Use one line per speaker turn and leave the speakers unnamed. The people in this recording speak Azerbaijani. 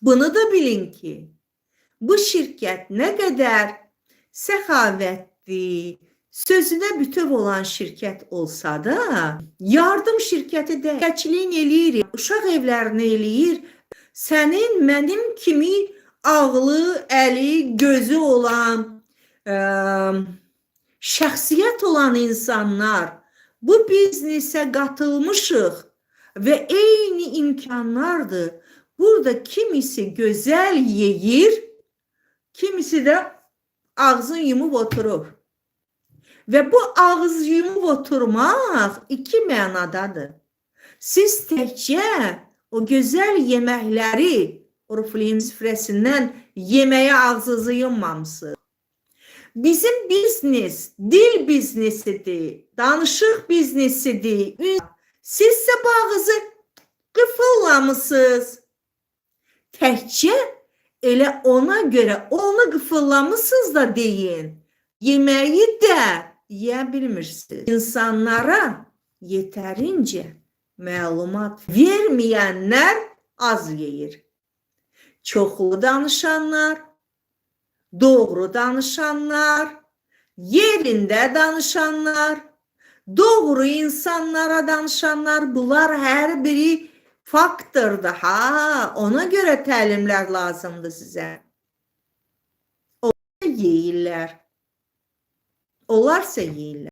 Bunu da bilin ki, bu şirkət nə qədər səxavətli, sözünə bütöv olan şirkət olsa da, yardım şirkəti də həmçinin eləyir, uşaq evlərini eləyir. Sənin, mənim kimi ağlı, əli, gözü olan, şəxsiyyət olan insanlar bu biznesə qatılmışıq və eyni imkanlardır. Burada kimisi gözəl yeyir, kimisi də ağzını yumub oturur. Və bu ağız yumub oturmaq iki mənadadır. Siz təkcə o gözəl yeməkləri Oriflame süfrəsindən yeməyə ağzınızı yummamısınız. Bizim biznes, dil biznesidir, danışıq biznesidir. Sizsə bu ağzı qıfıllamısınız. Təkcə elə ona görə onu qıfıllamısınız da deyin. Yeməyi də yeyə bilmirsiniz. İnsanlara yetərincə məlumat verməyənlər az yeyir. Çoxlu danışanlar, doğru danışanlar, yerində danışanlar, doğru insanlara danışanlar, bunlar hər biri faktordur. Ona görə təlimlər lazımdır sizə. Onlar yeyirlər. Onlarsa yeyirlər.